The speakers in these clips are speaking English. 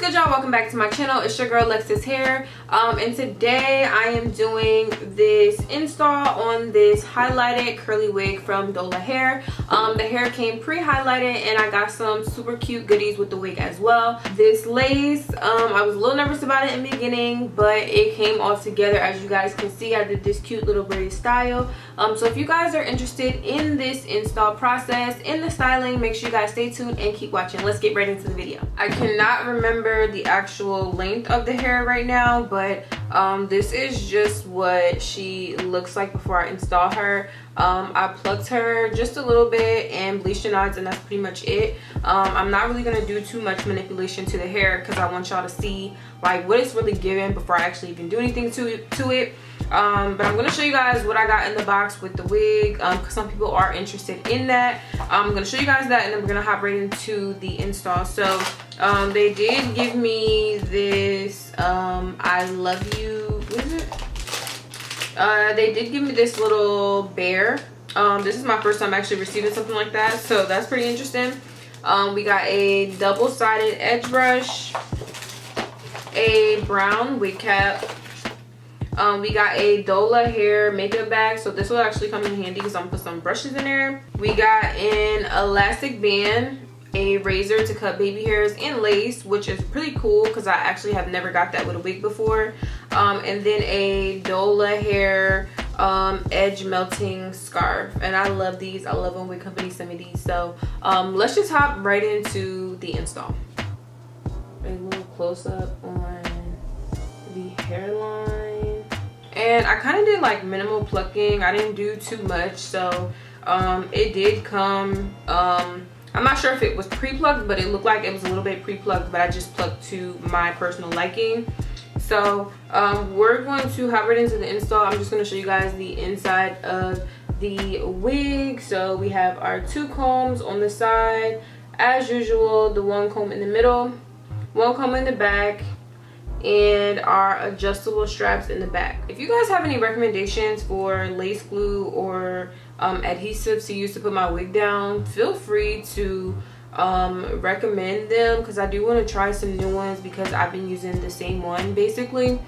good, y'all? Welcome back to my channel. It's your girl Lexis hair, and today I am doing this install on this highlighted curly wig from Dola hair. The hair came pre-highlighted and I got some super cute goodies with the wig as well. This lace, I was a little nervous about it in the beginning, but it came all together. As you guys can see, I did this cute little braid style. So if you guys are interested in this install process, in the styling, make sure you guys stay tuned and keep watching. Let's get right into the video. I cannot remember the actual length of the hair right now, but this is just what she looks like before I install her. I plucked her just a little bit and bleached the knots, and that's pretty much it. I'm not really going to do too much manipulation to the hair because I want y'all to see like what it's really giving before I actually even do anything to it. But I'm going to show you guys what I got in the box with the wig, because some people are interested in that. I'm going to show you guys that, and then we're going to hop right into the install. So they did give me this I love you, what is it? They did give me this little bear. This is my first time actually receiving something like that, so that's pretty interesting. We got a double-sided edge brush, a brown wig cap. We got a Dola hair makeup bag, so this will actually come in handy because I'm gonna put some brushes in there. We got an elastic band, a razor to cut baby hairs, and lace, which is pretty cool because I actually have never got that with a wig before. And then a Dola hair edge melting scarf, and I love these. I love when wig companies send me these. So let's just hop right into the install. A little close up on the hairline, and I kind of did like minimal plucking. I didn't do too much, so it did come, I'm not sure if it was pre-plucked, but it looked like it was a little bit pre-plucked, but I just plucked to my personal liking. So we're going to hop right into the install. I'm just going to show you guys the inside of the wig. So we have our two combs on the side as usual, the one comb in the middle, one comb in the back, and our adjustable straps in the back. If you guys have any recommendations for lace glue or adhesives to use to put my wig down, feel free to recommend them, because I do want to try some new ones because I've been using the same one basically.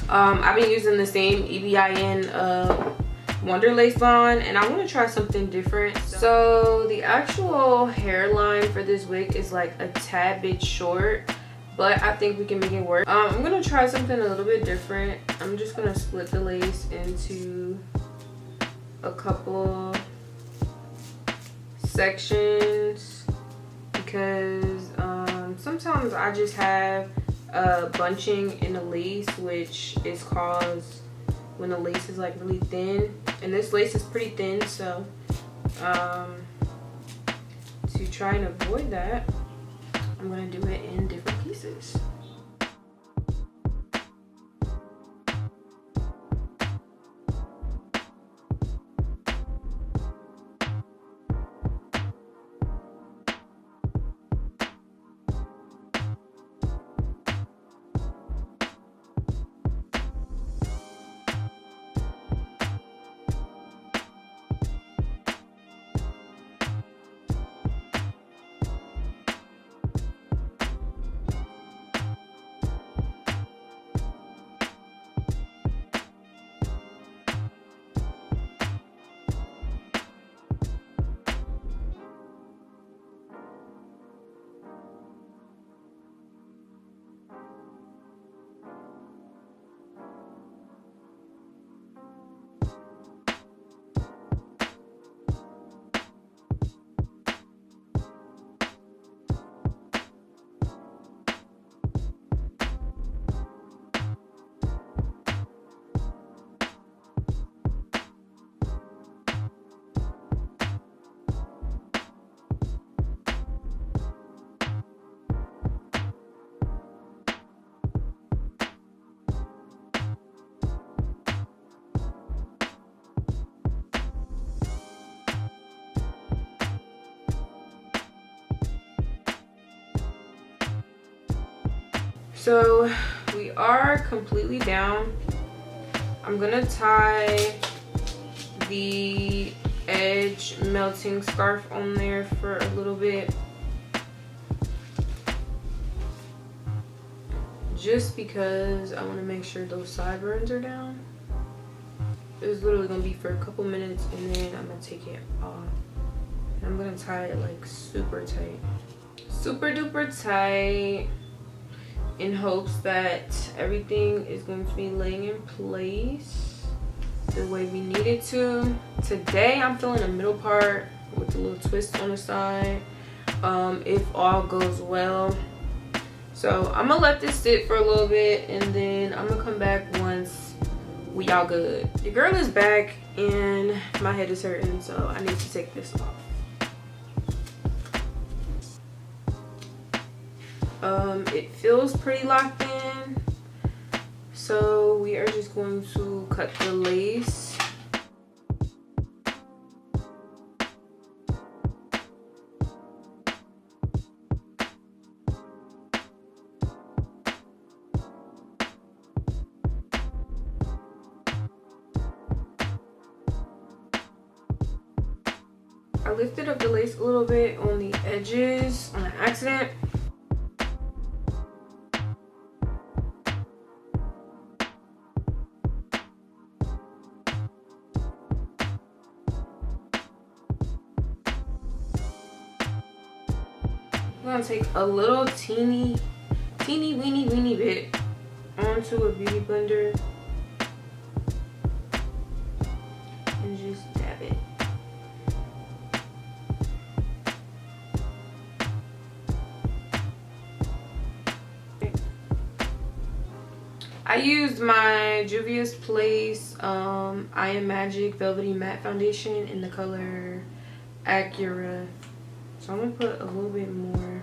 I've been using the same EBIN Wonder Lace Bond, and I want to try something different. So the actual hairline for this wig is like a tad bit short, but I think we can make it work. I'm gonna try something a little bit different. I'm just gonna split the lace into a couple sections because sometimes I just have bunching in the lace, which is caused when the lace is like really thin, and this lace is pretty thin. So to try and avoid that, I'm gonna do it in different pieces. So we are completely down. I'm gonna tie the edge melting scarf on there for a little bit. just because I want to make sure those sideburns are down. It's literally gonna be for a couple minutes and then I'm gonna take it off. And I'm gonna tie it like super tight. Super duper tight, in hopes that everything is going to be laying in place the way we need it to. Today I'm filling the middle part with a little twist on the side, if all goes well. So I'm gonna let this sit for a little bit and then I'm gonna come back once we all good. Your girl is back and my head is hurting, so I need to take this off. It feels pretty locked in, so we are just going to cut the lace. I lifted up the lace a little bit on the edges on accident. I'm gonna take a little teeny weeny bit onto a beauty blender and just dab it. I used my Juvia's Place I Am Magic Velvety Matte Foundation in the color Acura. So I'm gonna put a little bit more.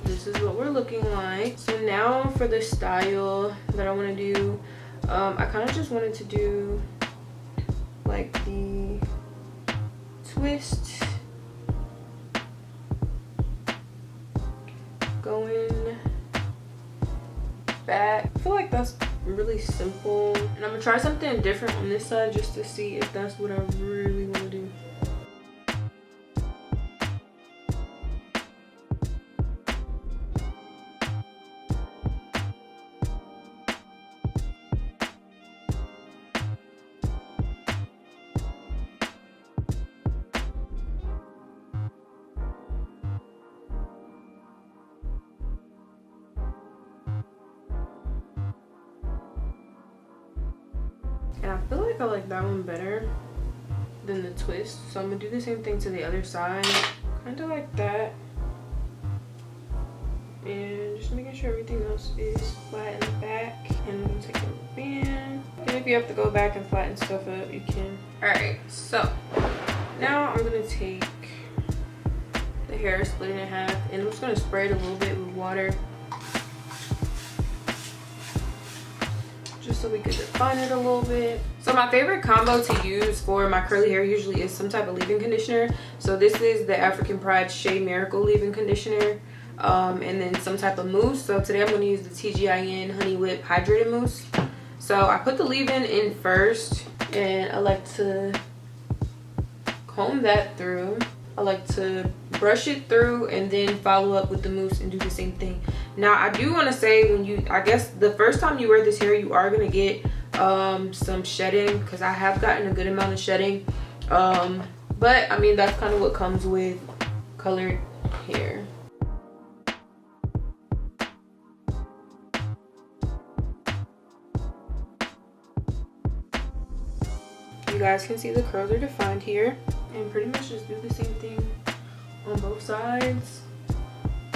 this is what we're looking like. So now for the style that I want to do, I kind of just wanted to do like the twist going back. I feel like that's really simple, and I'm gonna try something different on this side just to see if that's what I really want to do. And I feel like I like that one better than the twist. So I'm gonna do the same thing to the other side. Kind of like that. And just making sure everything else is flat in the back. And I'm gonna take a band. And if you have to go back and flatten stuff up, you can. Alright, so now I'm gonna take the hair, split it in half, and I'm just gonna spray it a little bit with water. Just so we could define it a little bit. So my favorite combo to use for my curly hair usually is some type of leave-in conditioner. So this is the African Pride Shea Miracle leave-in conditioner, and then some type of mousse. So today I'm going to use the TGIN Honey Whip Hydrated Mousse. So I put the leave-in in first, and I like to comb that through. I like to brush it through and then follow up with the mousse and do the same thing. Now I do want to say, when you, I guess the first time you wear this hair, you are going to get some shedding, because I have gotten a good amount of shedding, but I mean that's kind of what comes with colored hair. You guys can see the curls are defined here, and pretty much just do the same thing on both sides.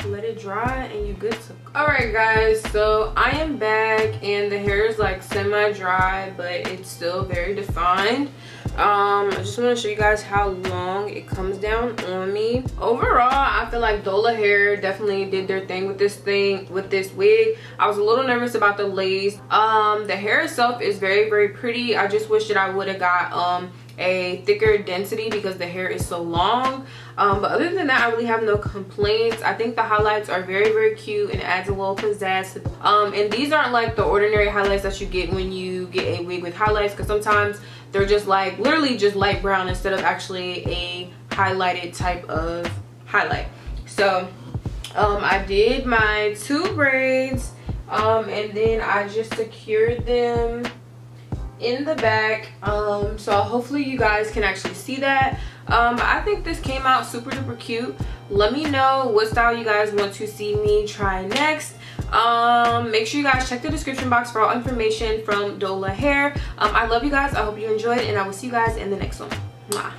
Let it dry and you good to go. Alright guys, so I am back and the hair is like semi-dry, but it's still very defined. I just want to show you guys how long it comes down on me. Overall, I feel like Dola Hair definitely did their thing with this wig. I was a little nervous about the lace. The hair itself is very, very pretty. I just wish that I would have got a thicker density because the hair is so long, but other than that I really have no complaints. I think the highlights are very, very cute and adds a little pizzazz to and these aren't like the ordinary highlights that you get when you get a wig with highlights, because sometimes they're just like literally just light brown instead of actually a highlighted type of highlight. So I did my 2 braids, and then I just secured them in the back, so hopefully you guys can actually see that. I think this came out super duper cute. Let me know what style you guys want to see me try next. Make sure you guys check the description box for all information from Dola Hair. I love you guys. I hope you enjoyed, and I will see you guys in the next one. Mwah.